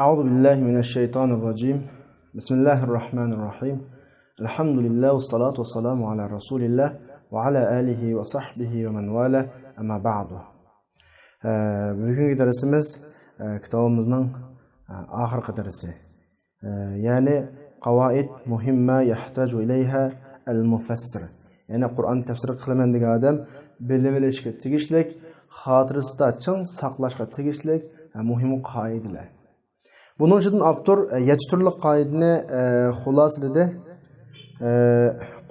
أعوذ بالله من الشيطان الرجيم بسم الله الرحمن الرحيم الحمد لله والصلاة والسلام على رسول الله وعلى آله وصحبه ومن والاه أما بعد. Bugünkü dersimiz kitabımızın ahırkı dersi. Yani Qavaid muhimma yahtacu ileyha el-mufassir. Yani Kur'an tefsiri kılmandığı adam bilimleşke tegişlik, hatırısında çın saqlaşqa tegişlik muhim qaideler. Bunun için avtor 7 türlü qaidani xulosaladi.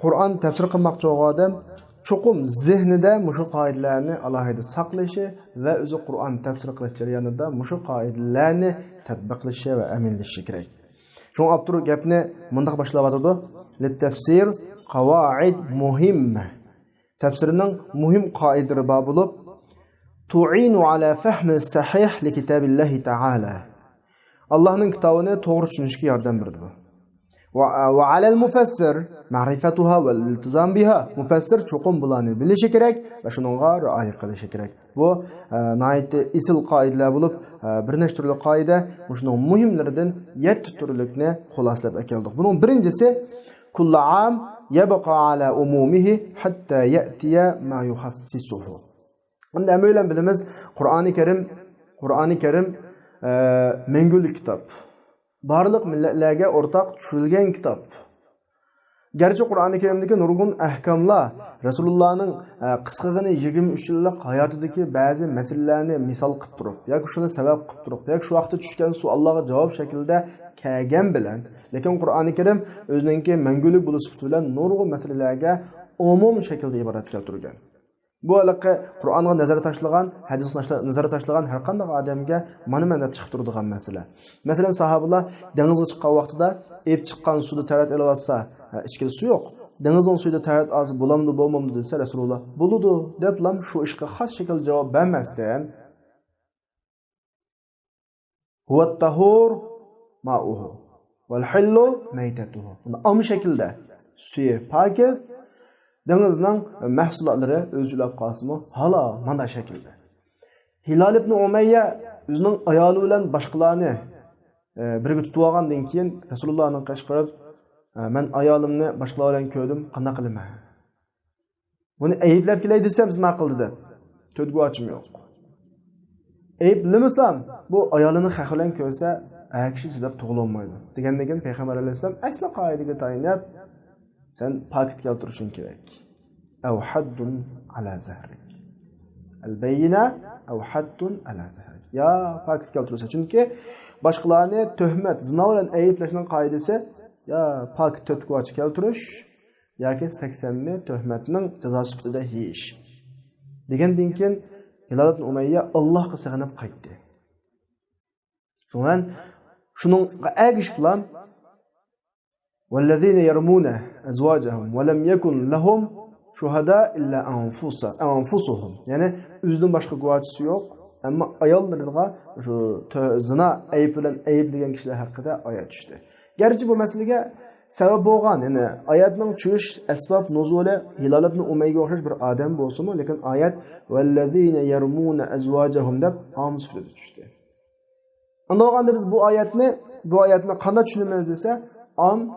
Qur'on tafsir qilmoqchi odam cho'qim zihnida mushu qoidalarni alohida saqlashi va o'zi Qur'on tafsir qilish jarayonida mushu qoidalarni tatbiqlashi va amallashishi kerak. Shu avtor gapni mundaq boshlayotdi. Lit-tafsir qawaid muhimma. Tafsirning muhim qoidalari bor bo'lib, tu'inu ala fahmi sahih li kitabillahi ta'ala. Allah'ın kitabını doğru düşünüşke yardım berdi. Ve alel mufassir ma'rifatuha ve iltizam biha. Mufassir çoğun bulanı bilişi gerek ve şununla riayet qilishi gerek. Bu nayet isil qaideler bulup bir neçe türlü qaide şunun muhimlerinden 7 türlükne xulosalab keldik. Bunun birincisi kullu am yabqa ala umumihi hatta ya'tiya ma yuhassisuhu. Bunda öyle bilimiz Kur'an-ı Kerim mengülük kitap. Barlık milletlerge ortak düşürülgen kitap. Gerçi Kur'an-ı Kerim'deki nurgun ahkamlar, Resulullah'ın kıskıgını 23 yıllık hayatındaki bazı meselelerini misal qıp durup, ya şunu sebep qıp durup, ya şu vaqtda düşken su Allah'a cevap şekilde kelgen bilen. Lekin Kur'an-ı Kerim özününki mengülük bulup bilen nurgun meselelerge umum şekilde ibaret keltirgen. Bu alaqı Qur'onga nazar tashlagan, hadisga nazar tashlagan har qanday odamga mana chiqib turadigan masala. Masalan, sahobalar dengizga chiqqan vaqtida ep chiqqan suvni tarat elayotsa, ichki suv yo'q. Dengizning suvida tarat olsa bo'lamdi, bo'lmamdi desa Rasululloh, bo'ladi deb lam shu ishga xos shaklda javob bermasdan huvat-tahur ma'uhu wal hillu maytatuhu. Am shaklda suvi pokiz, dengizning mahsulotlari o'zlab qolsa hala mana shaklda. Hilal ibn Umayya o'zining ayoli bilan boshqalarni birga tutib olgandan keyin Rasulullohning qashqirib, "Men ayolimni boshqalar bilan ko'rdim, qanday qilaman?" Buni ayblab kelay desam, nima qildi deb. To'dguachim yo'q. Ayblamasam, bu ayolini xavf bilan ko'rsa, kishi chidab tug'ilolmaydi. Degandan keyin payg'ambar alayhisalom asli qoidaga tayinlab sen paket keltirishing kerak. Aw haddun ala zahrik. Al-bayina aw haddun ala zahrik. Ya paket keltirsa, chunki boshqalarni tuhmat, zina bilan ayblashning qoidasi ya paket to'tquach keltirish yoki 80 tuhmatning jazo sifatida yeyish. Degandan keyin Hilal ibn Umayya Allohga sig'inib qaytdi. So'ng shuning agish bilan والذين يرمون أزواجهم ولم يكن لهم شهداء إلا أنفسهم. Yani özünün başka guvaçısı yok. Ama ayollarına şu zina ayıp bilen ayıplayan kişiler hakkında ayet düştü. Gerçi bu meseleye sebep olgan, yani ayetning çıkış esbab nuzuli Hilal ibn Umayyaga o'xshash bir adam bo'lsa mu, lekin ayet وَالَّذِينَ يَرْمُونَ أَزْوَاجَهُم deb hamısıfıda düştü. Onda olganda biz bu ayetni qanday tushunamiz desa,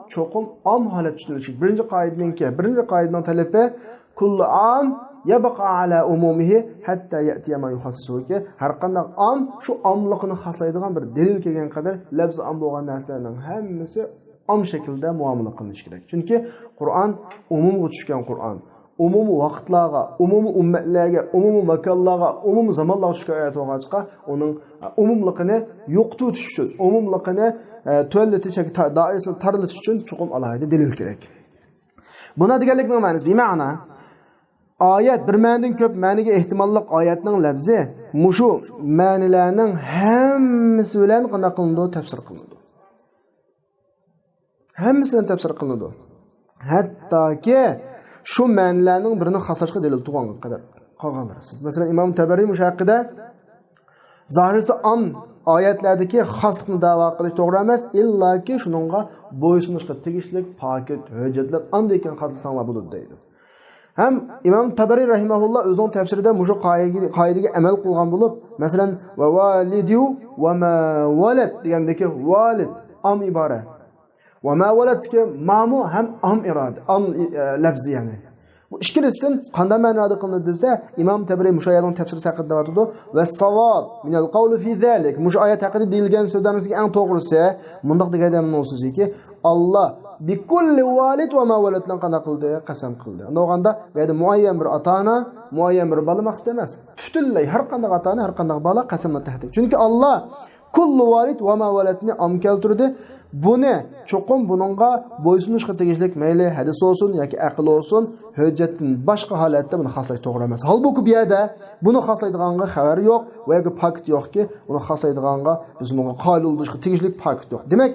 çoğum am halet tushunilishi. Birinchi qoidaning talabi kullu am yabqa ala umumihi hatta ya'tiya ma yuhassisuhu. Har qanday am shu amliqini xoslaydigan bir dalil kelgan qadar lafz am bo'lgan narsalarning hammasi am shaklda muomala qilinish kerak. Chunki Qur'on umumga tushgan Qur'on. Umumiy vaqtlarga, umumiy ummatlarga, umumiy makonlarga, umumiy zamonlarga tushgan oyat bo'lgancha, uning umumligini yo'qotish uchun, umumligini to'latish yoki doirasini tarlatish uchun chuqur alohida dalil kerak. Buna deganlikning ma'nosi bima'na oyat bir ma'nodan ko'p ma'noga ehtimolliq oyatning lafzi mushu ma'nolarning hammasi bilan qanday qilinadi, tafsir qilinadi. Hammasidan tafsir qilinadi. Hattoki şu ma'nolarning birini xaslashga dalil tug'anga qadar qolganlar. Masalan, Imom Tabariy mushaqida zahirisi am oyatlardagi xoslikni da'vo qilish to'g'ri emas, illaki shuningga bo'ysunishga tegishli paket hujjatlar anday ekan qilsanglar bo'ladi deydi. Ham İmam Tabari rahimahullah o'zining tafsirida mushu qoidaga amal qilgan bo'lib, masalan, va validu va ma walad degandagi valid am ibora. Va ma waladga mamu ham am irad, am lafzi yani. Bu ikkalasidan qanday ma'noda qilinadi desa, Imom Tabari mushu oyatning tafsiri haqida deyotdi va savob min al-qawl fi zalik. Mushu oyat haqida deyilgan so'zlarning eng to'g'risi bundoq deganimning so'ziki, Allah bi kulli valid va ma waladlan qanday qildi? Qasam qildi. Unda bu muayyan bir ota-ona, muayyan bir bola maqsad emas. Butunlay har qanday ota-ona, har qanday bola qasamni tahti. Chunki Allah kullu valid va ma waladni am keltirdi. Buni cho'qim buningga bo'ysunishga tegishlik mayli hadis olsun yoki aql olsun, hujjatdan boshqa holatda buni xoslash to'g'ri emas. Holbuki bu yerda buni xoslaydiganga xabar yo'q va yoki fakt yo'qki, uni xoslaydiganga biz bunga qo'lilishga tegishlik fakt yo'q. Demak,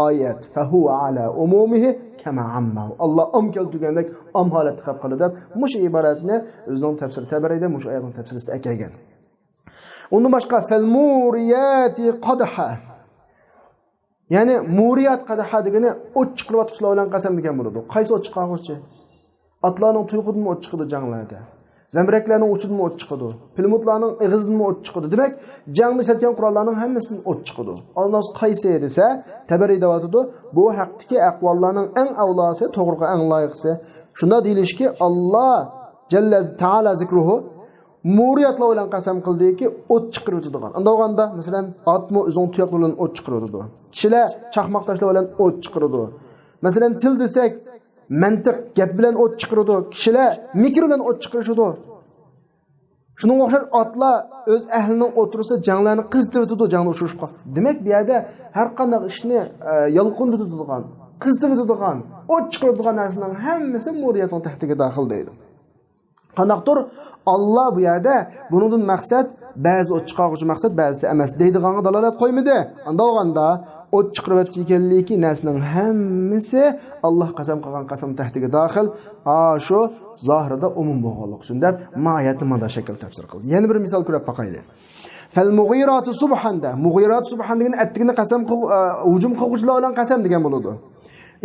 oyat fa huwa ala umumihi kama amma. Alloh am keltirgandek am holatda qilib qildi deb mush iboratni o'zining tafsir tabarida mush oyatning tafsirida akagan. Undan boshqa fal muriyati qadha. Yani muriyat qadaha degani o't chiqaryotishlar bilan qasam degan bo'ladi. Qaysi o't chiqaruvchi? Atlarning tuyqudidan o't chiqadi janglarda. Zambiraklarning uchidan o't chiqadi. Pilmutlarning ig'izidan o't chiqadi. Demak, jangda ishlatgan qurollarning hammasidan o't chiqadi. Alloh qaysi desa, Tabari deyotdi, bu haqdagi aqvollarning eng avlosi, to'g'riga eng loyiqsi. Shunda deyilishki, Alloh jalla taala zikruhu muriyatlar bilan qasam qildiki, o't chiqarib o'tadigan. Unda o'ganda, masalan, otmo o'zining tuyoqlari bilan o't chiqaradi. Kishilar chaqmoq tashlar bilan o't chiqaradi. Masalan, til desak, mantiq gap bilan o't chiqaradi. Kishilar mikr bilan o't chiqarishadi. Shuning o'xshab otlar o'z ahlining o'tirsa janglarni qizdirib o'tadi, jangda ushirib qoladi. Demak, bu yerda har qanday ishni yolqindiradigan, qizdiradigan, o't chiqaradigan narsaning hammasi muriyatning tahtiga daxil deydi. Qanaqdir Allah bu yerda buningdan maqsad ba'zi o't chiqaruvchi maqsad, ba'zisi emas deydiganga dalolat qo'ymadi. Unda o'ganda o't chiqarib o'tganligi narsaning hammasi Alloh qasam qilgan qasam tahtiga daxil. Shu zohirda umum bo'lganlik uchun deb ma'yatni mana shakl tafsir qildi. Yana bir misol ko'rib boqaylik. Fal mughiratu subhanda. Mughirat subhan degan attigini qasam hujum qiluvchilar bilan qasam degan bo'ladi.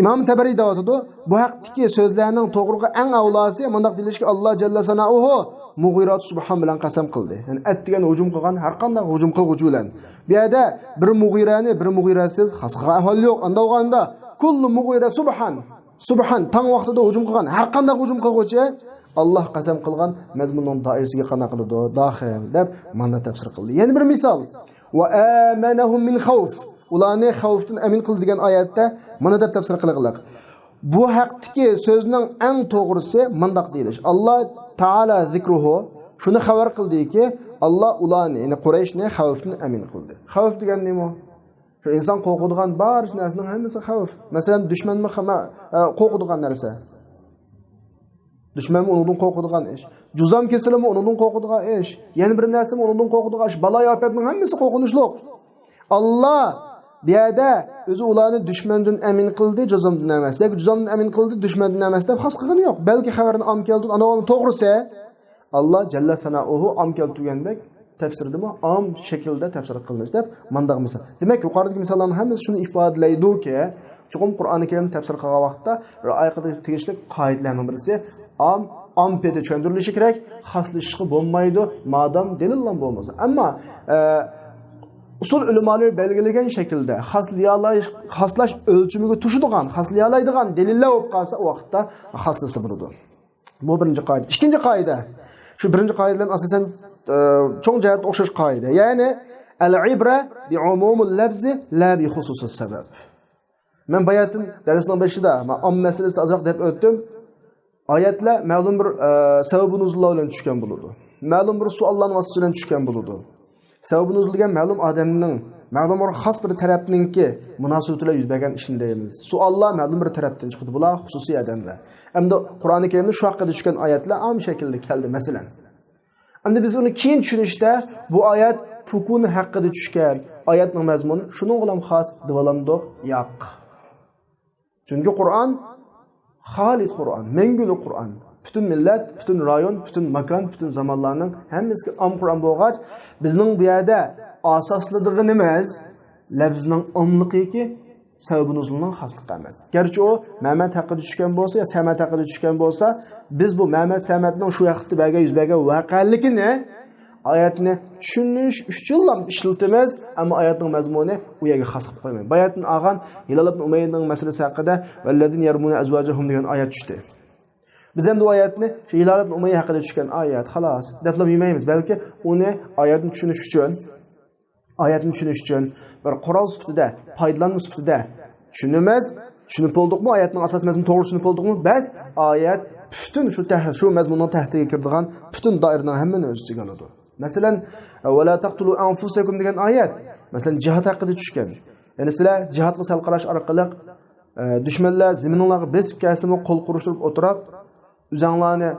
İmam Tabari deyotdi, bu haqdagi so'zlarning to'g'riga eng avlosi mundaq deyilishki, Alloh jalla sanohu mughirat subhan bilan qasam qildi. Ya'ni attigan hujum qilgan har qanday hujum qiluvchi bilan. Bu yerda bir mughirani, bir mughirasiz xasqa ahvol yo'q. Unda o'ganda kullu mughira subhan. Subhan tang vaqtida hujum qilgan har qanday hujum qiluvchi Alloh qasam qilgan mazmunning doirasiga qana qiladi, daxil deb mana tafsir qildi. Yana bir misol. Va amanahum min xawf. Ularni xavfdan amin qildi degan oyatda mana deb tafsir qilinglar. Bu haqdagi so'zning eng to'g'risi mundaq deyilish. Alloh taala zikruhu shuni xabar qildiki, Alloh ularni, ya'ni Qurayshni xavfdan amin qildi. Xavf degan nima? Shu inson qo'rqadigan barcha narsaning hammasi xavf. Masalan, dushmanni qo'rqadigan narsa. Dushmanni undan qo'rqadigan ish. Juzam kesilimi undan qo'rqadigan ish. Yana bir narsa undan qo'rqadigan ish. Baloy ofatning hammasi qo'rqinchli. Alloh bu yerda o'zi ularni dushmandan amin qildi, juzamdan emas. Yoki juzamdan amin qildi, dushmandan emas deb xos qilgani yo'q. Balki xabarni am keldi, ana uni to'g'risi Alloh jalla sanohu am keltirgandek tafsirdimi am shaklda tafsir qilinish deb mandaq misol. Demak, yuqoridagi misollarning hammasi shuni ifodalaydi-ki, chuqur Qur'oni Karim tafsir qilgan vaqtda rioya qilish tegishli qoidalarning birisi am pete tushuntirilishi kerak, xaslashishga bo'lmaydi, madam dalillar bo'lmasa. Ammo usul ulamolar belgilagan shaklda xaslash o'lchimiga tushadigan, xaslayalaydigan dalillar bo'lib qolsa, u vaqtda xaslasa bo'ladi. Bu birinchi qoida. Ikkinchi qoida. Shu birinchi qoidadan asosan cho'ng jihat o'xshash qoida. Ya'ni al-ibra bi umumil lafzi la bi xususis sabab. Men bayatın darsning boshida am masalasi azroq deb o'tdim. Oyatlar ma'lum bir sabab nuzullar bilan tushgan bo'ladi. Ma'lum bir savollar vasitasidan tushgan bo'ladi. Sabab nuzul degan ma'lum odamning, ma'lum bir xos bir tarafninki munosabat bilan yuz bergan ishni deymiz. Savollar ma'lum bir tarafdan chiqdi. Bular xususiy odamlar. Endi Qur'oni Karimda shu haqida tushgan oyatlar am shaklda keldi masalan. Endi biz uni keyin tushunishda bu oyat pukun haqida tushgan oyatning mazmuni shuning bilan xos divolandiq yo'q. Chunki Qur'on Xolid Qur'on, menguli Qur'on. Bütün millat, bütün rayon, bütün makan, bütün zamanlarning hammasiga am Qur'on bo'lg'ach, bizning bu yerda asoslidig'i emas, lafzning omliqiki sabab nuzulning xasligi emas. Garchi o Mehmet haqida tushgan bo'lsa, yo Samat haqida tushgan bo'lsa, biz bu Mehmet Samatning shu vaqtda bergan yuz bergan voqealigini oyatni tushunish uchun ishlatamiz, ammo oyatning mazmuni u yerga xos qilib qo'ymaymiz. Bayatni olgan Hilal ibn Umayyahning masalasi haqida vallazina yarmuna azwajahum degan oyat tushdi. Biz ham bu oyatni shu Hilal ibn Umayyah haqida tushgan oyat, xolos, daflab yemaymiz, balki uni oyatni tushunish uchun bir qurol sifatida, foydalanish sifatida tushunamiz. Tushunib bo'ldikmi? Oyatning asos mazmuni to'g'ri tushunib bo'ldikmi? Bas oyat butun shu mazmunning tahtiga kiradigan butun doiraning hammani o'z ichiga oladi. Masalan, "Va la taqtulu anfusakum" degan oyat, masalan, jihad haqida tushgan. Ya'ni sizlar jihadga sal qarash orqali dushmanlar ziminlarga besib kelsa-mu qo'l qurushtirib o'tirib, o'zinglarni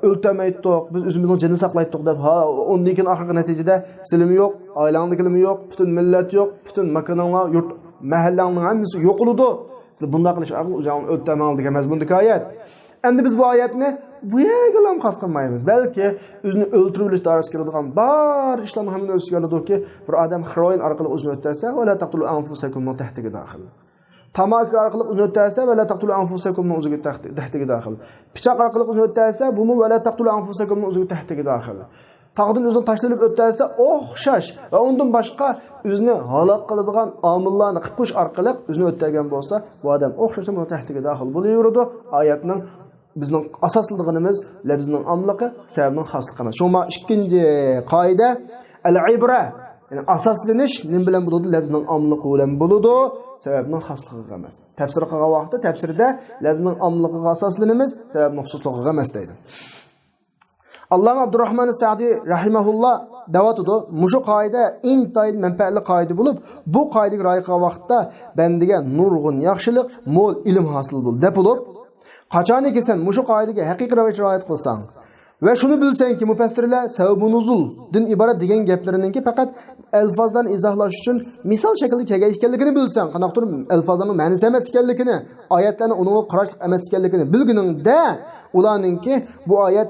o'ltamaydiq, biz o'zimizning jinni saqlaydiq deb, undan keyin oxirgi natijada silimi yo'q, oilangizning yo'q, butun millat yo'q, butun makoninglar, yurt, mahallangning hammasi yo'qoladi. Siz bunday qilish orqali o'zinglarni o'ltamang degan mazmundagi oyat. Endi biz bu oyatni bu yerga ham xos qilmaymiz. Balki o'zini o'ltirib olish doirasiga kiradigan bor ishlarni hamma o'ziga oladiki, bir odam heroin orqali o'zini o'ldirsa, va la taqtulu anfusakumning tahtiga daxil. Tamaki orqali o'zini o'ldirsa, va la taqtulu anfusakumning o'ziga tahtiga daxil. Pichoq orqali o'zini o'ldirsa, bu va la taqtulu anfusakumning o'ziga tahtiga daxil. Taqdim o'zini tashlanib o'tsa o'xshash va undan boshqa o'zini halok qiladigan omillarni qilib qo'yish orqali o'zini o'ttirgan bo'lsa, bu odam o'xshash uni tahtiga daxil bo'laveradi. Oyatning bizning asosligimiz labzning omligi, sababning xosligi emas. Shoma ikkinchi qoida al-ibra, ya'ni asoslanish nim bilan bo'ladi? Labzning omligi bilan bo'ladi, sababning xosligi emas. Tafsir qilgan vaqtda tafsirda labzning omligiga asoslanamiz, sababning xususligiga emas deydi. Allah Abdurrahman Sa'di rahimahullah davatudu mushu qoida intayin manfaatli qoida bo'lib, bu qoidaga rioya qilgan vaqtda bandiga nurg'un yaxshilik, mo'l ilm hosil bo'ldi deb bo'lib, qachoniki sen mushu qoidaga haqiqiy rioya qilsang va shuni bilsangki, mufassirlar sababun nuzul din iborat degan gaplariningki faqat alfozlarni izohlash uchun misol shaklida kelgan ekanligini bilsang, qanaqdir alfozlarning ma'nosi emas ekanligini, oyatlarni unga qarash emas ekanligini bilguningda ularninki bu oyat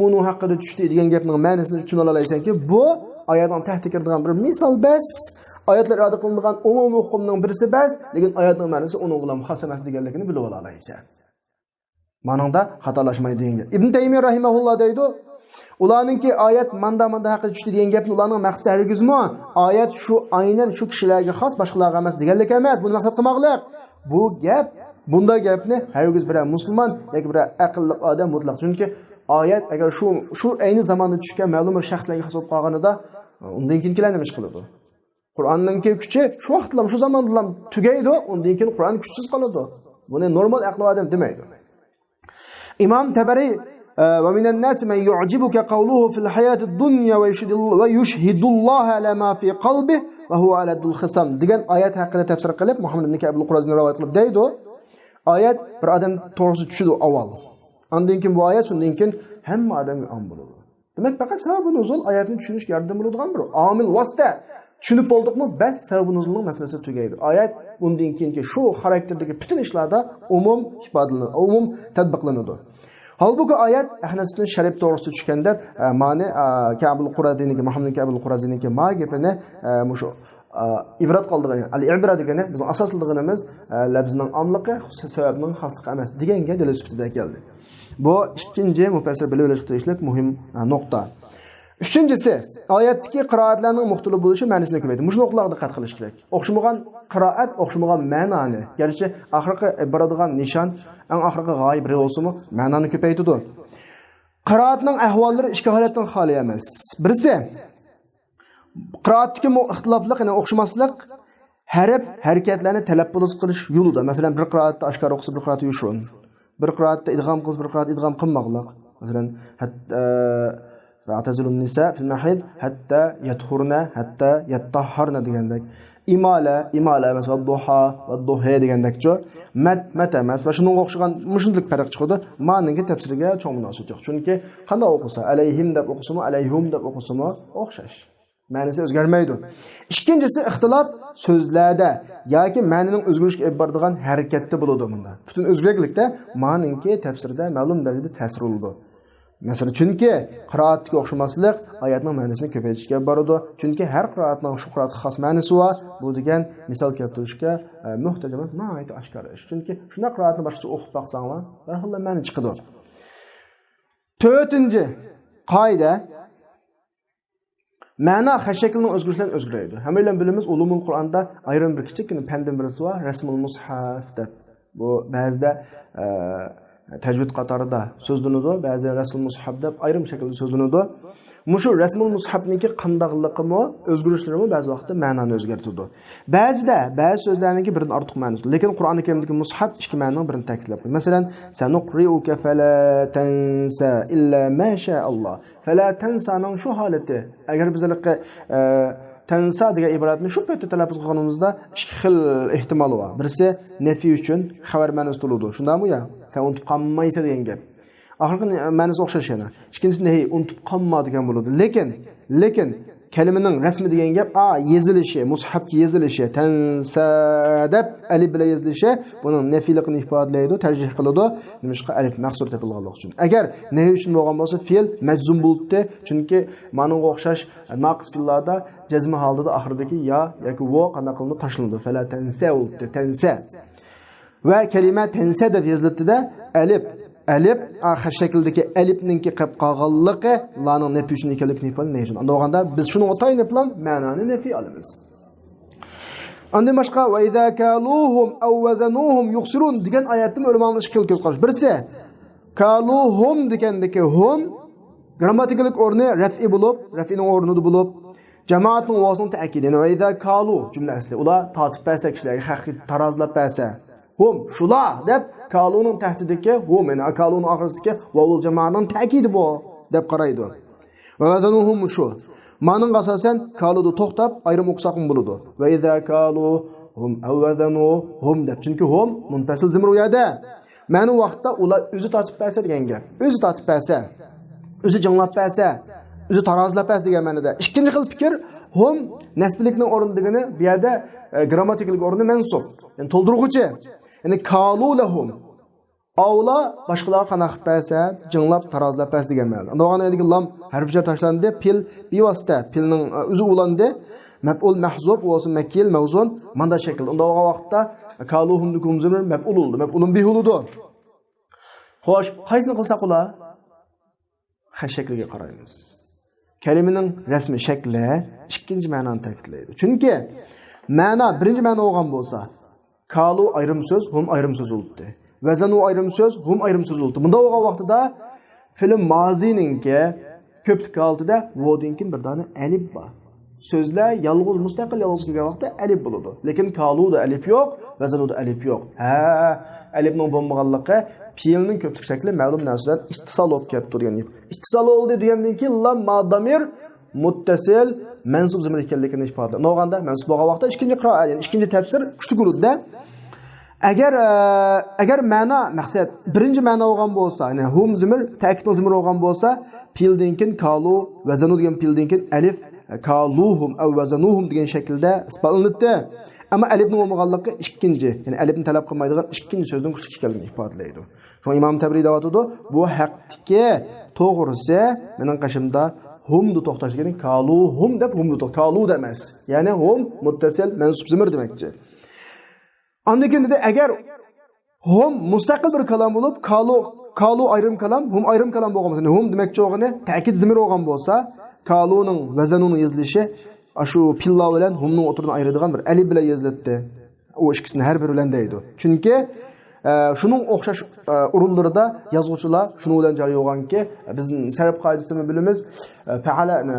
munu haqida tushdi degan gapning ma'nosini tushuna olaysanki, bu oyatning tahtiga kiradigan bir misol bas, oyatlar iroda qilingan umumiy hukmning birisi bas, lekin oyatning ma'nosi uning bilan xos emas deganligini bilib olaysan. Manada xatolashmaydi degan. Ibn Taymiyya rahimahulloh deydi, ularninki oyat manda haqida tushdi degan gapni ularning maqsadi hargizmi oyat shu aynan shu kishilarga xos, boshqalarga emas deganlik emas. Buni maqsad qilmoqlik. Bu gap bunday gapni hargiz bir musulmon yoki bir aqlli odam mutlaq. Chunki oyat agar shu ayni zamonda tushgan ma'lum bir shaxslarga xos bo'lib qolganida, undan keyin nima ish qiladi? Qur'onning kuchi shu vaqtlar, shu zamonda tugaydi, undan keyin Qur'on kuchsiz qoladi. Buni normal aqlli odam demaydi. İmam Tabari ve minen nas men yu'jibuka qawluhu fil hayati dunya ve yushhidulloha ala ma fi qalbihi ve huwa ala dul khisam degan oyat haqida tafsir qilib Muhammad ibn Ka'b al-Qurazni rivoyat qilib deydi. Oyat bir odam to'g'risi tushdi avval. Undan keyin bu oyat shundan keyin hamma odamga am bo'ladi. Demak, faqat sababun nuzul oyatni tushunishga yordam bo'ladigan bir omil vosita. Tushunib bo'ldikmi? Bas sababun nuzulning masalasi tugaydi. Oyat bundan keyingi shu xarakterdagi butun ishlarda umum ifodalanadi, umum tatbiqlanadi. Halbuki oyat Ahnas ibn Sharif to'g'risida tushganda, ma'ni Ka'bul Quraziniki, Muhammad Ka'bul Quraziniki ma gapini mushu ibrat qoldirgan. Al-ibra degani bizning asosligimiz labzning omligi, sababning xosligi emas deganga dalil sifatida keldi. Bu ikkinchi mufassir bilib olishlik muhim nuqta. Üçüncüsü, oyatdagi qiroatlarning muxtalif bo'lishi ma'nosini ko'paytiradi. Mushuni o'qlarga diqqat qilish kerak. O'xshamagan qiroat, o'xshamagan ma'noni, garchi oxirgi boradigan nishon, eng oxirgi g'oyib bo'lsa-mu, ma'noni ko'paytiradi. Qiroatning ahvollari ikki holatdan xoli emas. Birisi qiroatdagi ixtiloflik, ya'ni o'xshamaslik, harf, harakatlarni talaffuz qilish yo'lida. Masalan, bir qiroatda oshkor o'qisa, bir qiroatda yushun. Bir qiroatda idg'om qilish, bir qiroatda idg'om qilmoqlik. Masalan, Fa'tazilun nisa fil mahid hatta yatahurna hatta yattahharna degandek. Imala emas va duha va duha degandekcho. Mat emas va shunga o'xshagan mushunlik farq chiqadi. Ma'noga tafsiriga cho'ng munosabat yo'q. Chunki qanday o'qisa, alayhim deb o'qisimi, alayhum deb o'qisimi o'xshash. Ma'nosi o'zgarmaydi. Ikkinchisi ixtilof so'zlarda yoki ma'noning o'zgarishga olib boradigan harakatda bo'ladi bunda. Butun o'zgarlikda ma'noning tafsirida ma'lum darajada ta'sir bo'ladi. Mesela çünkü qiraatga o'xshamaslik oyatning ma'nosini ko'paytirishga boradi. Chunki har qiroatning shu qiroatga xos ma'nosi bor. Bu degan misol keltirishga muhtoj emas, nihoyat oshkor ish. Chunki shuna qiroatni boshqacha o'qib baqsanglar, har xil ma'no chiqadi. 4-chi qoida ma'no har shaklning o'zgarishlarni o'zgaradi. Hammalar bilamiz, ulumul Qur'onda ayrim bir kichikgina fandan birisi bor, rasmul mushaf deb. Bu ba'zida tajvid qatorida so'zlanadi, ba'zi rasmul mushaf deb ayrim shaklda so'zlanadi. Mushu rasmul mushafniki qandaqligimi, o'zgarishlari ba'zi vaqtda ma'noni o'zgartiradi. Ba'zi so'zlarningki biridan ortiq ma'nosi, lekin Qur'oni Karimdagi mushaf ikki ma'noning birini ta'kidlab qo'yadi. Masalan, sanuqri'uka fala tansa illa ma sha Alloh. Fala tansaning shu holati, agar bizlarga tansa degan iboratni shu paytda talaffuz qilganimizda ikki xil ehtimol bor. Birisi nafi uchun xabar ma'nosi bo'ladi. Shundami yo? Sen unutib qolmaysan degan gap. Oxirgi ma'nosi o'xshash yana. Ikkinchisi nehi unutib qolma degan bo'ladi. Lekin kalimaning rasmi degan gap yezilishi, mushafga yezilishi, tansa deb alif bilan yezilishi buning nafiyligini ifodalaydi, tarjih qiladi. Nimishqa alif mahsur topilganlik uchun. Agar nehi uchun bo'lgan bo'lsa, fe'l majzum bo'ldi, chunki ma'noga o'xshash naqis fe'llarda jazm holatida oxiridagi ya yoki vo qanday qilinib tashlanadi. Fala tansa bo'ldi, tansa. Va kalima tansa deb yozilibdi-da, alif axir shakldagi alifninki qilib qolganligi laning nafi uchun ekanligini ifodalaydi. Unda o'ganda biz shuni o'tayni bilan ma'noni nafi olamiz. Unda boshqa va idza kaluhum aw wazanuhum yukhsirun degan oyatning ulamolar ikki ko'z qarash. Birisi kaluhum degandagi hum grammatikalik o'rni raf'i bo'lib, raf'ining o'rnida bo'lib, jamoatning vosini ta'kid. Va idza kalu jumla asli. Ular tatib bersa kishilarga haqiqiy tarozlab bersa hum shula deb kaluning tahtidagi hum yani kaluning oxirisidagi vovul jamoaning ta'kidi bu deb qaraydi. Va vazanuhum shu. Ma'noning asosan kaluda to'xtab ayrim o'qsaqim bo'ladi. Va idza kaluhum aw wazanuhum deb. Chunki hum munfasil zimr u yerda. Ma'no vaqtda ular o'zi tatib bersa degan gap. O'zi tatib bersa, o'zi jinglab bersa, o'zi tarozlab bersa degan ma'noda. Ikkinchi xil fikr hum nasblikning o'rnidagini bu yerda grammatikalik o'rni mansub. Yani to'ldiruvchi. Yani kalu lahum. Avla boshqalarga qanaq bersa, jinglab tarozlab bersa degan ma'no. Unda o'g'anadagi lam harfcha tashlandi, pil bevosita, pilning o'zi ulandi, maf'ul mahzuf bo'lsa makil mavzun manda shaklda. Unda o'g'a vaqtda kaluhum dukum zimr maf'ul bo'ldi, maf'ulun bihi bo'ldi. Xo'sh, qaysini qilsak ular? Ha shakliga qaraymiz. Kalimaning rasmi shakli ikkinchi ma'noni ta'kidlaydi. Chunki ma'no birinchi ma'no olgan bo'lsa, kalu ayrım söz, hum ayrım söz oldu. Vezanu ayrım söz, hum ayrım söz oldu. Bunda olgan vaqtida film mazininki köplik altida vodinkin bir tane alif var. Sözler yalğız mustaqil yalğız kelgan vaqtda alif bo'ladi. Lekin kaluda alif yo'q, vazanuda alif yo'q. Alifning bo'lmaganligi fi'lning köplik shakli ma'lum narsadan ittisol olib kelib turgan gap. İttisol oldi degandan keyin lam madamir muttasil mansub zimr ekanligini ifodalaydi. O'g'anda mansub bo'lgan vaqtda ikkinchi qiroat, ya'ni ikkinchi tafsir kuchli bo'ladi-da. Agar ma'no maqsad birinchi ma'no olgan bo'lsa, ya'ni hum zimr, ta'kidning zimr olgan bo'lsa, fi'ldan keyin kalu, vazanu degan fi'ldan keyin alif kaluhum aw wazanuhum degan shaklda isbotlanadi. Ammo alifning bo'lmaganligi ikkinchi, ya'ni alifni talab qilmaydigan ikkinchi so'zning kuchli ekanligini ifodalaydi. Shuni Imom Tabriy deyotdi, bu haqdagi to'g'risi mening qashimda humdu to'xtash kerak, kaluhum deb humdu to'xtash, kalu demas. Ya'ni hum muttasil mansub zimr demakchi. Andakin dedi agar hum mustaqil bir kalam bo'lib, kalu ayrım kalam, hum ayrım kalam bo'lgan bo'lsa, hum demakchi o'g'ini ta'kid zimir bo'lgan bo'lsa, kaluning vazanuning yozilishi shu pilla bilan humning o'tirdan ayiradigan bir alif bilan yoziladi. O ikkisini har biri bilan deydi. Chunki şunun o'xshash o'rinlarida yozuvchilar shuni bilan jari bo'lganki, bizning sarf qoidasini bilamiz.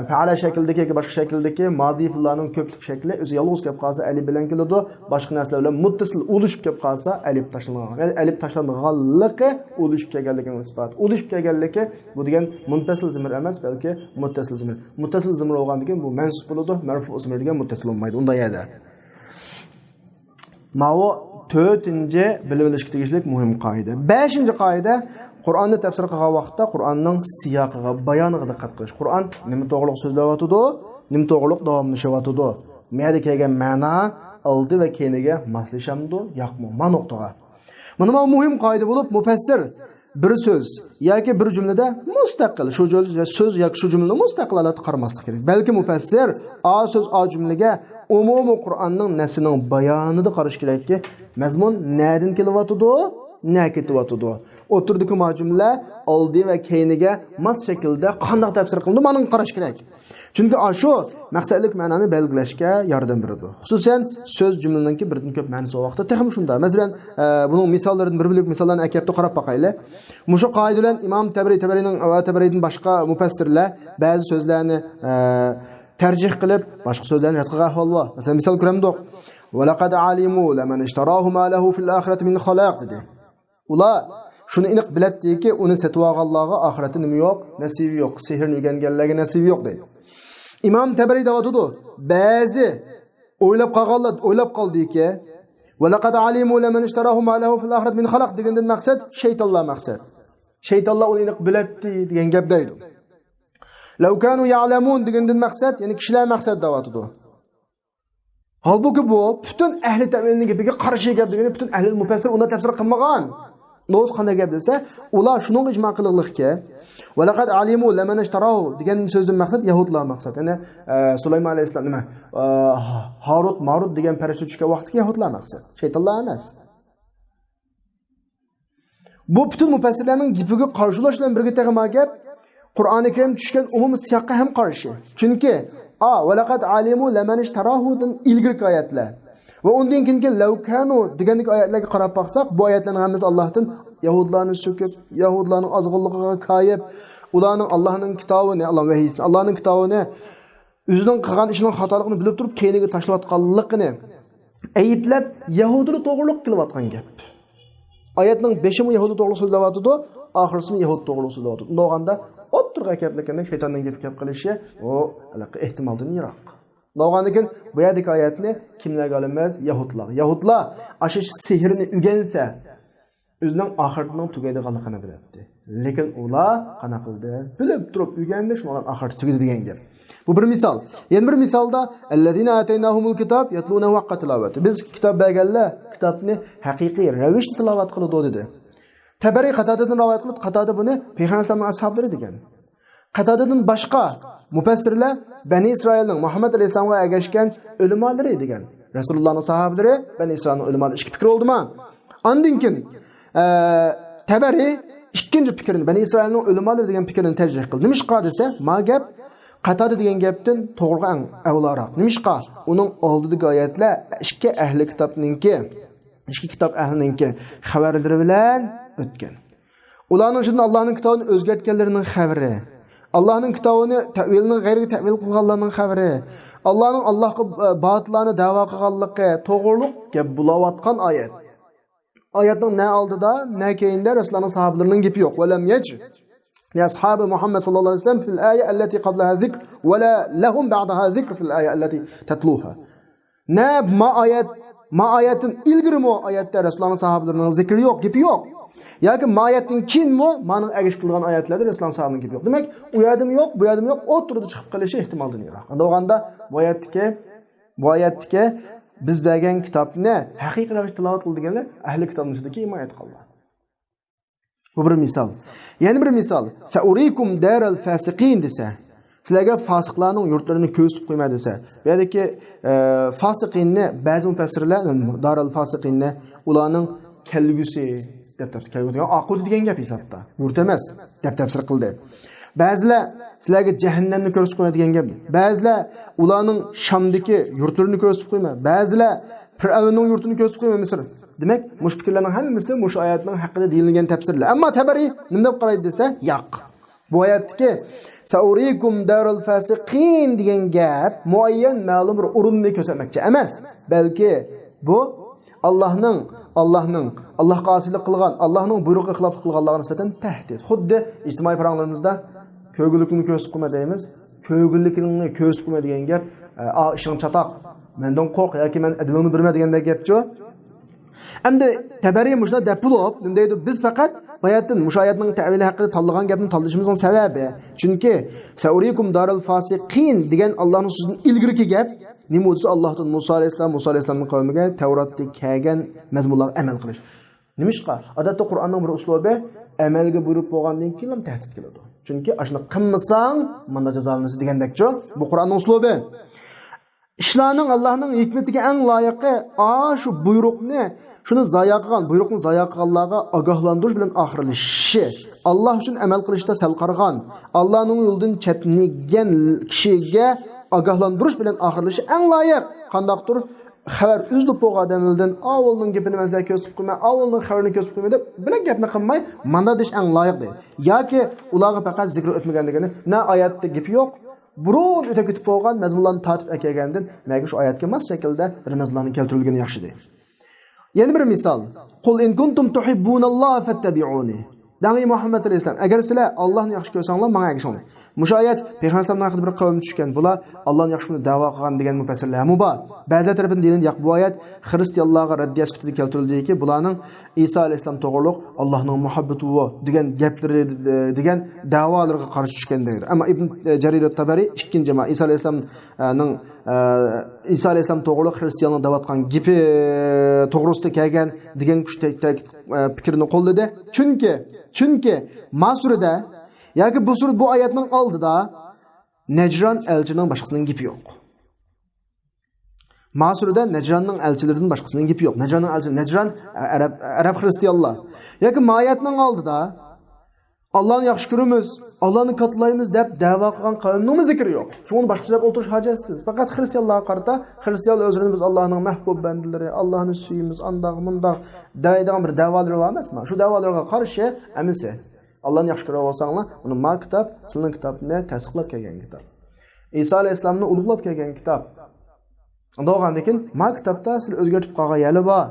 Faala shaklidagi yoki boshqa shakldagi madi fe'llarning ko'plik shakli o'zi yolg'iz kelib qolsa alif bilan keladi, boshqa narsalar bilan muttasil ulashib kelib qolsa alif tashlanadi. Ya'ni alif tashlanganligi ulashib kelganligining isboti. Ulashib kelganligi bu degan munfasil zimr emas, balki muttasil zimr. Muttasil zimr bo'lgandan keyin bu mansub bo'ladi, marfu zimr degan muttasil bo'lmaydi. Unda yerda. Ma'vo 4-chi bilib olishga tegishli muhim qoida. 5-chi qoida Qur'onni tafsir qilgan vaqtda Qur'onning siyoqiga, bayoniga diqqat qilish. Qur'on nima to'g'riliq so'zlayotdi, nima to'g'riliq davomlashayotdi. Ma'noda kelgan ma'no oldi va keyiniga moslashamdi, yo'qmi? Mana nuqtaga. Mana bu muhim qoida bo'lib, mufassir bir söz yoki bir jumlada mustaqil shu so'z yoki shu jumlani mustaqil holatda qaramaslik kerak. Balki mufassir a so'z a jumlaga umumiy Qur'onning nasining bayonida qarash kerakki, mazmun nereden kelyapti, ne ketyapti. O'tirdiki jumla oldi va keyniga mos shaklda qanday tafsir qilindi, mana qarash kerak. Chunki shu maqsadlik ma'noni belgilashga yordam beradi. Xususan so'z jumlaningki birdan ko'p ma'nosi vaqtda texmi shunda. Masalan, buning misollaridan bir misollarni akabda qarab boqaylik. Mushu qoida bilan Imom Tabariyning boshqa mufassirlar ba'zi so'zlarni tarjih qilib, boshqa so'zlarni rad qilgan ahvol bor. Masalan, misol ko'ramdik. "Va laqad alimu laman ishtarahu ma lahu fil akhirati min khalaq" dedi. Ular shuni aniq biladiki, uni sotib olganlarga oxiratda nima yo'q, nasibi yo'q, sehrni o'rganganlarga nasibi yo'q deydi. İmam Tabari davatudu. Bazı o'ylab qoldiki, "Va laqad alimu laman ishtarahu ma lahu fil akhirati min khalaq" degandan maqsad shaytonlar maqsad. Shaytonlar uni aniq biladi degan gap deydi. "Law kanu ya'lamun" degandan maqsad, ya'ni kishilar maqsad davatudu. Halbuki bu butun ahli tavilning gapiga qarshi gap degani butun ahli mufassir uni tafsir qilmagan. Noz qanday gap desa, ular shuning ijmo qilinlikka "Va laqad alimu laman ishtarahu" degan so'zdan maqsad yahudlar maqsad. Ya'ni Sulaymon alayhisalom nima? Harut, Marut degan farishta tushgan vaqtda yahudlar maqsad. Shaytonlar emas. Bu butun mufassirlarning gapiga qarshilash bilan birga teg'ma gap Qur'oni Karim tushgan umumiy siyaqqa ham qarshi. Chunki "Va laqad alimu laman ishtarahu"dan ilgirki oyatlar va undan keyingi "law kanu" degandek oyatlarga qarab baqsak, bu oyatlarning hammasi Allohdan Yahudlarni so'kib, Yahudlarning azg'inligiga qayib, ularning Allohning kitobini, Alloh vahiyini, Allohning kitobini o'zining qilgan ishining xatoligini bilib turib, keyiniga tashlayotganligini ayblab, Yahudini to'g'riliq qilayotgan gap. Oyatning 5-i Yahudi to'g'ri so'zlayotdi, oxirisi Yahud to'g'ri so'zlayotdi. Undaganda o'ttirga gaplarning shaytonning gap qilishi, o ehtimoldan yiroq. Undaganda bu yerdagi oyatni kimlarga olinmaz? Yahudlar. Yahudlar ash sehrni o'rgansa, o'zining oxiratining tugaydiganligini biladi. Lekin ular qana qildi? Bilib turib o'rgandi, shundan oxirati tugadi degan gap. Bu bir misol. Yana bir misolda "Allazina ataynahumul kitob yatlunahu haqqa tilovati." Biz kitob berganlar kitobni haqiqiy ravishda tilovat qiladi dedi. Tabari Qatadadan rivoyat qilib, Qatada buni payg'ambarlarning ashablari degan. Qatadadan boshqa mufassirlar Bani Isroilning Muhammad alayhisolamga ergashgan ulamolari degan. Rasulullohning sahobalari Bani Isroilning ulamolari ikki fikr oldimi? Ondan keyin Tabari ikkinchi fikrini Bani Isroilning ulamolari degan fikrini tarjih qildi. Nimishqa desa, ma gap Qatada degan gapdan to'g'ri avlaroq. Nimishqa? Uning oldidagi oyatlar ikki ahli kitobninki, ikki kitob ahlininki xabarlari bilan o'tgan. Ularning shunday Allohning kitobini o'zgartganlarining xabari, Allohning kitobini ta'vilni g'ayri ta'vil qilganlarning xabari, Allohga batlarni da'vo qilganligi to'g'riliq gap bulayotgan oyat. Oyatning ne oldida, ne keyinda Rasulullohning sahobalarining gapi yo'q. Valam yaj ya ashabi Muhammad sallallohu alayhi vasallam fil aya allati qablaha zikr va la lahum ba'daha zikr fil aya allati tatluha. Ne ma ayatin ilgirmo oyatda Rasulullohning sahobalarining zikri yo'q, gapi yo'q. Yoki ma'yatning kinmi, ma'ning agish qilgan oyatlarda Rasululloh sallallohu alayhi yo'q. Demak, u yerdim yo'q, bu yerdim yo'q, o'tirib chiqib qilishi ehtimoldan yiroq. Unda bu oyatga biz bergan kitobni haqiqiy ravishda tilovat qilganlar ahli kitobning ichidagi himoyat qilgan. Bu bir misol. Yana bir misol. Sa'urikum daral fasiqin desa, sizlarga fosiqlarning yurtlarini ko'rsatib qo'yma desa. Bu yerdagi fosiqinni ba'zi mufassirlar daral fosiqinni ularning kelgusi deb tartibga aqudi degan gap hisobda. Yurt emas deb tafsir qildi. Ba'zilar sizlarga jahannamni ko'rsatib qo'yma degan gap. Ba'zilar ularning Shamdagi yurtlarini ko'rsatib qo'yma. Ba'zilar Fir'avnning yurtini ko'rsatib qo'yma Misr. Demak, mush fikrlarning hammasi mush oyatning haqida deyilgan tafsirlar. Ammo Tabari nima deb qaraydi desa, yo'q. Bu oyatga Saurikum darul fasiqin degan gap muayyan ma'lum bir o'rinni ko'rsatmoqchi emas, balki bu Allohga qosilik qilgan, Allohning buyrug'iga xilof qilganlarga nisbatan tahdid. Xuddi ijtimoiy faranglarimizda ko'gillikni ko'rsatib qo'yma deymiz. Ko'gillikni ko'rsatib qo'yma degan gap, ishing chatoq, mendan qo'rq yoki men advoni berma degandek gapchi. Endi Tabari mushuna deb bo'lib, nima deydi? Biz faqat oyatdan mushayatning ta'vili haqida tanlagan gapni tanlashimizning sababi, chunki Saurikum darul fasiqin degan Allohning so'zining ilgirki gap nima bo'lsa Allohdan Musa alayhisolamning qavmiga Tavratda kelgan mazmunlarga amal qilish. Nimishqa? Odatda Qur'onning bir uslubi amalga buyruq bo'lgandan keyin ham ta'sir qiladi. Chunki ashuni qilmasang, mana jazolanasiz degandek-ku. Bu Qur'onning uslubi. İşlarning Allohning hikmatiga eng loyiqi shu buyruqni, shuni zoya qilgan, buyruqni zoya qilganlarga ogohlantirish bilan oxirlashishi. Alloh uchun amal qilishda sal qarg'an, Allohning yo'lidan chetnigan kishiga ogohlantirish bilan oxirlashi eng loyiq. Qandaqdir xabar uzilib bo'lgan odamlardan avvalning gapini mazza ko'rsatib qo'ymay, avvalning xabarini ko'rsatib qo'ymay deb bilan gapni qilmay, mana desh eng loyiq deydi. Yoki ularga faqat zikr o'tmaganligini, na oyatda gap yo'q. Burun o'tib ketib bo'lgan mazmunlarni tatib kelgandan, menga shu oyatga mos shaklda ramazlarning keltirilgani yaxshi deydi. Yana bir misol. Qul in kuntum tuhibbunalloha fattabi'uni. Dangi Muhammad alayhisalom, agar sizlar Allohni yaxshi ko'rsanglar, menga ergashinglar. Mushu oyat payg'ambar haqida bir qavm tushgan. Bular Allohni yaxshi ko'rishni da'vo qilgan degan mufassirlar mu bor. Ba'zi tarafdan deyiladi, yo'q bu oyat xristianlarga raddiya sifatida keltirildi-ki, bularning Isa alayhisalom to'g'riliq Allohning muhabbati va degan gaplari degan da'volarga qarshi tushgan deydi. Ammo Ibn Jarir at-Tabari ikkinchi ma Isa alayhisalom to'g'riliq xristianlar da'vatgan gapi to'g'risida kelgan degan fikrni qo'lladi. Chunki Masurda yoki bu oyatning oldida Najron elchining boshqasining gapi yo'q. Masurda Najronning elchilaridan boshqasining gapi yo'q. Najron Arab xristianlar. Yoki oyatning oldida Allohni yaxshi ko'ramiz, Allohni qatlaymiz deb da'vo qilgan qavmning zikri yo'q. Shuni boshqa deb o'tirish hojatsiz. Faqat xristianlarga qarata xristianlar o'zlarini biz Allohning mahbub bandalari, Allohni suyimiz, andaq-mundaq deydigan bir da'volar bor emasmi? Shu da'volarga qarshi amilsa Allohni yaxshi ko'ra olsanglar, uni ma kitob, sizning kitobni tasdiqlab kelgan kitob. Isa alayhisalomni ulug'lab kelgan kitob. Undan keyin ma kitobda siz o'zgartib qolgan yali bor.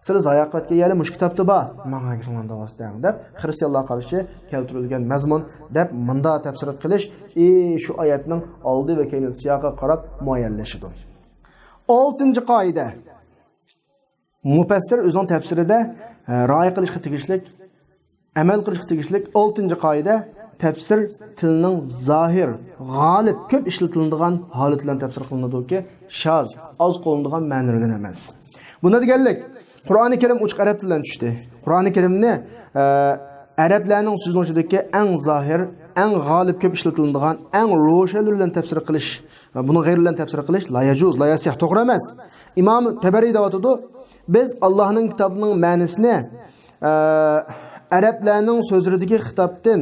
Siz zayoqatga yali mush kitobda bor. Menga shundan davosdan deb xristianlarga qarshi keltirilgan mazmun deb munda tafsir qilish shu oyatning oldi va keyin siyoqiga qarab muayyanlashadi. 6-qoida. Mufassir o'zining tafsirida rioya qilishga tegishlik amal qilishga tegishlik 6-qoida tafsir tilining zohir, g'olib ko'p ishlatiladigan holatlarni tafsir qilinadiki, shoz, oz qo'llanadigan ma'nolardan emas. Bunda deganlik Qur'oni Karim uch arab tilidan tushdi. Qur'oni Karimni arablarning so'zlashidagi eng zohir, eng g'olib ko'p ishlatiladigan, eng ro'shan bilan tafsir qilish va buni g'ayr bilan tafsir qilish la yajuz, la yasih, to'g'ri emas. Imom Tabariy deyotdi, biz Allohning kitobining ma'nosini arablarning so'zlaridagi xitobdan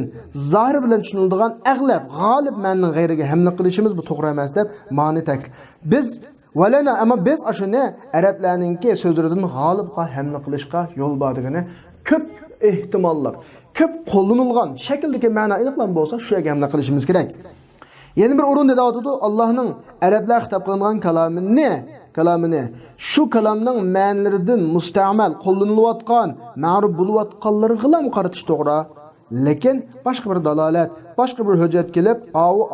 zohir bilan tushuniladigan ag'lab, g'olib ma'noning g'ayriga hamla qilishimiz bu to'g'ri emas deb ma'ni ta'kid. Ama biz ashuni arablarningki so'zlaridan g'olibga hamla qilishga yo'l bor degani ko'p ehtimollar, ko'p qo'llanilgan shakldagi ma'no aniqlan bo'lsa, shu yerga hamla qilishimiz kerak. Yana bir o'rinda deyotdi, Allohning arablar xitob qilingan kalamini shu kalamning ma'nolaridan musta'mal qo'llanilayotgan, ma'ruf bo'layotganlarga ham qaratish to'g'ri. Lekin boshqa bir dalolat, boshqa bir hujjat kelib,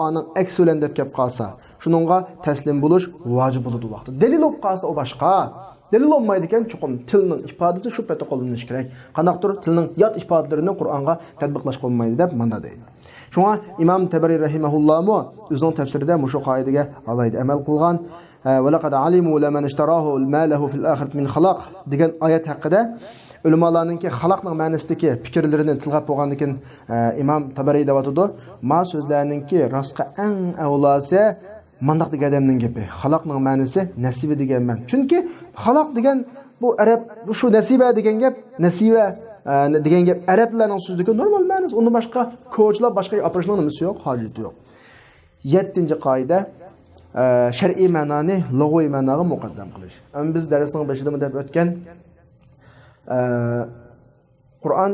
aning aksi bilan deb kelib qolsa, shuningga taslim bo'lish vojib bo'ladi vaqtda. Dalil olib qolsa o boshqa. Dalil olmaydi ekan, chuqur tilning ifodasi shu paytda qo'llanilishi kerak. Qanaqdir tilning yot ifodalarini Qur'onga tatbiqlash qo'lmaydi deb manda deydi. Shunga Imom Tabariy rahimahulloh o'zining tafsirida mushu qoidaga alayda amal qilgan va laqad alimu laman ishtarahu malahu fil akhirati min xalaq degan oyat haqida ulamolarningki xalaqning ma'nosidagi fikrlarini tilg'ab bo'lgandan keyin Imom Tabariy deyotdi, ma so'zlarningki rostga eng avlosi mandaq degan odamning gapi. Xalaqning ma'nosi nasiba degan ma'no. Chunki xalaq degan bu arab shu nasiba degan gap, nasiba degan gap arablarning so'zidagi normal ma'nosi. Uni boshqa ko'chlar, boshqa operasyon nimasi yo'q, hojati yo'q. 7-qoida shar'iy ma'noni lug'viy ma'noga muqaddam qilish. Biz darsning boshida deb o'tgan Qur'on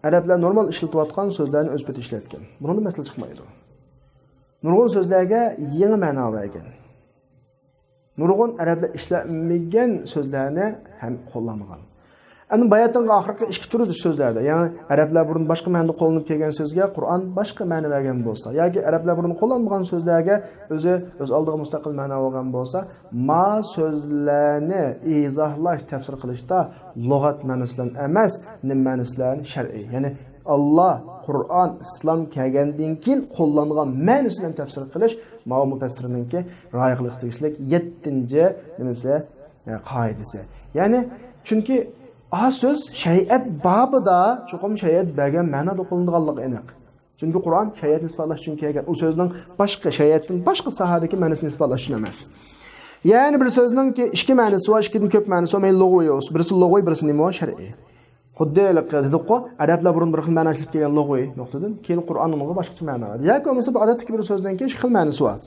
arablar normal ishlatayotgan so'zlarni o'z paytida ishlatgan. Buni masala chiqmaydi. Nurg'un so'zlarga yangi ma'no bergan. Nurg'un arablar ishlatmagan so'zlarni ham qo'llangan. Ana bayatning oxirgi ikki turi so'zlarda, ya'ni arablar burun boshqa ma'noda qo'llanib kelgan so'zga Qur'on boshqa ma'no bergan bo'lsa, yoki arablar burun qo'llanmagan so'zlarga o'z oldiga mustaqil ma'no olgan bo'lsa, ma so'zlarni izohlash, tafsir qilishda lug'at ma'nosidan emas, nim ma'nosidan shar'iy. Ya'ni Allah, Qur'on, islom kelgandan keyin qo'llangan ma'nosidan tafsir qilish ma'lum mufassirninki rioya qilish tegishli 7-qoidasi. Ya'ni chunki A söz şeriat babida çoqum şeriat bergen ma'noda qo'llanganligi aniq. Chunki Qur'on shariatni isbotlash uchun kelgan. U so'zning boshqa shariatning boshqa sohadagi ma'nosini isbotlash uchun emas. Ya'ni bir so'zningki ikki ma'nosi va ikkidan ko'p ma'nosi va lug'viy bo'lsa, birisi lug'viy, birisi nima shar'iy. Xuddi qildiqqa arablar burun bir xil ma'no ishlab kelgan lug'viy nuqtadan keyin Qur'onning boshqacha ma'no bor. Yoki bo'lmasa bu odatdagi bir so'zdan keyin ikki xil ma'nosi bor.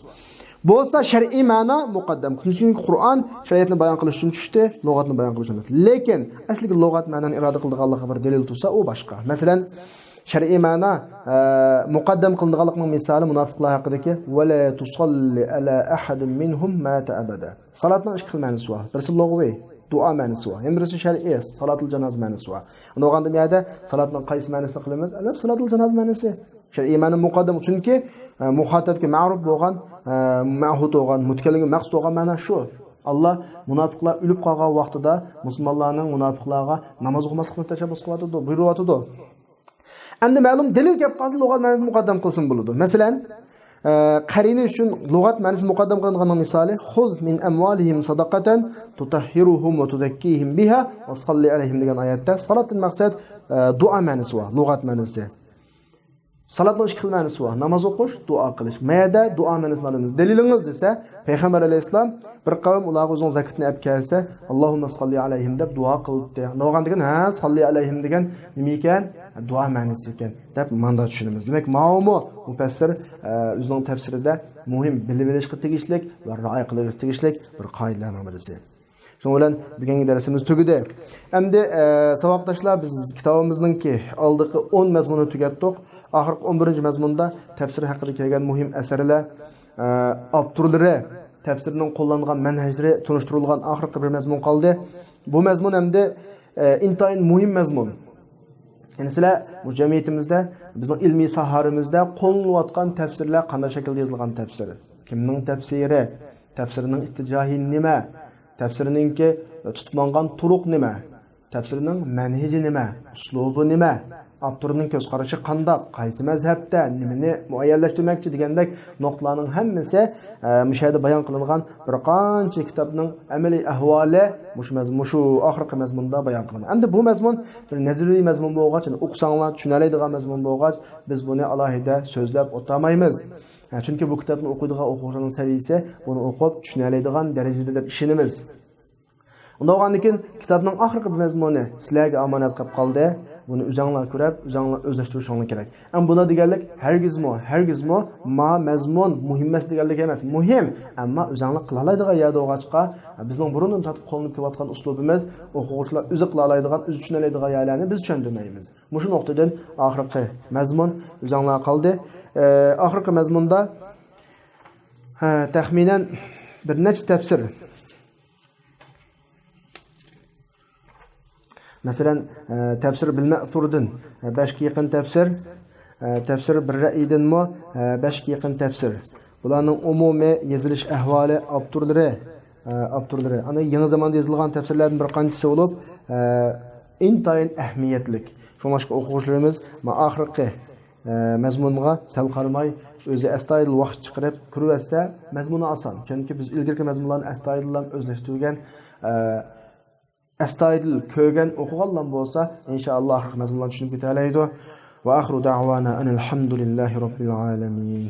Bo'lsa shar'iy ma'no muqaddam. Chunki Qur'on shariatni bayon qilish uchun tushdi, lug'atni bayon qilish uchun. Lekin aslida lug'at ma'noni iroda qilganligi bir dalil tursa, u boshqa. Masalan, shar'iy ma'no muqaddam qilinganlikning misoli munofiqlar haqidagi va la tusalli ala ahadin minhum mata abada. Salatning ikki xil ma'nosi bor. Birisi lug'viy, duo ma'nosi bor. Ham birisi shar'iy, salatul janoz ma'nosi bor. Uni olganda bu yerda salatning qaysi ma'nosini qilamiz? Ana salatul janoz ma'nosi. Shar'iy ma'no muqaddam chunki muxatabga ma'ruf bo'lgan, ma'hud bo'lgan, mutakallimga maqsud bo'lgan ma'no shu. Allah munofiqlar o'lib qolgan vaqtida musulmonlarning munofiqlarga namoz o'qimaslikni tashabbus qilyapti, buyuryapti. Endi ma'lum dalil kelib qolsa lug'at ma'nosini muqaddam qilsin bo'ladi. Masalan, qarini uchun lug'at ma'nosi muqaddam qilingan misoli xuz min amwalihim sadaqatan tutahhiruhum va tuzakkihim biha va salli alayhim degan oyatda salatning maqsad duo ma'nosi va lug'at ma'nosi. Salatning ikki xil ma'nosi bor. Namoz o'qish, duo qilish. Mayda duo ma'nosini olamiz. Dalilingiz desa, payg'ambar alayhisalom bir qavm ular o'zining zakotni olib kelsa, Allohumma salli alayhim deb duo qildi. Nima degan? Ha, salli alayhim degan nima ekan? Duo ma'nosi ekan deb manda tushunamiz. Demak, ma'lum mufassir o'zining tafsirida muhim bilib olishga tegishlik va rioya qilishga tegishlik bir qoidalarning birisi. Shuning bilan bugungi darsimiz tugadi. Endi saboqdoshlar, biz kitobimizningki oldiki 10 mazmunni tugatdik. Oxirgi 11 mazmunda tafsir haqida kelgan muhim asarlar, avtorlari, tafsirning qo'llangan manhajlari tunishtirilgan oxirgi bir mazmun qoldi. Bu mazmun hamda intayin muhim mazmun. Ya'ni sizlar bu jamiyatimizda, bizning ilmiy soharimizda qo'llanayotgan tafsirlar qanday shaklda yozilgan tafsir? Kimning tafsiri? Tafsirining ittijohi nima? Tafsiriningki tutmangan turuq nima? Tafsirining manhaji nima? Uslubi nima? Avtorning ko'z qarashi qanday, qaysi mazhabda, nimani muayyanlashtirmoqchi degandek nuqtalarning hammasi mushahada bayon qilingan bir qancha kitobning amaliy ahvoli shu oxirgi mazmunda bayon qilingan. Endi bu mazmun bir nazariy mazmun bo'lgach, o'qisanglar tushunadigan mazmun bo'lgach, biz buni alohida so'zlab o'tamaymiz. Chunki bu kitobni o'qiydigan o'quvchining saviyasi buni o'qib tushunadigan darajada deb ishonamiz. Unda olgandan keyin kitobning oxirgi mazmuni sizlarga omonat qilib qoldi. Buni o'zinglar ko'rib, o'zinglar o'zlashtirishingiz kerak. Am buni deganlik hargizmo mazmun muhim emas deganlik emas. Muhim, ammo o'zinglar qila oladigan yerda o'g'achqa bizning burundan tatib qo'llanib kelayotgan uslubimiz o'quvchilar o'zi qila oladigan, o'zi tushuna oladigan yerlarni biz tushundirmaymiz. Shu nuqtadan oxirgi mazmun o'zinglar qoldi. Oxirgi mazmunda taxminan bir necha tafsir. Masalan, tafsir bil ma'thurdan 5 ga yaqin tafsir bir ra'ydanmi 5 ga yaqin tafsir. Bularning umumiy yozilish ahvoli avtorlari ana yangi zamonda yozilgan tafsirlarning bir qanchasi bo'lib, intayin ahamiyatli. Shuningdek o'quvchilarimiz oxirgi mazmunga sal qaramay o'zi astoydil vaqt chiqarib ko'rsa, mazmuni oson. Chunki biz ilgirki mazmunlarni astoydil o'zlashtirgan astoydil ko'rgan o'qiganlar bo'lsa, inshaalloh mazmunlarni tushunib ketalaydi. Va axiru da'vana alhamdulillahi robbil alamin.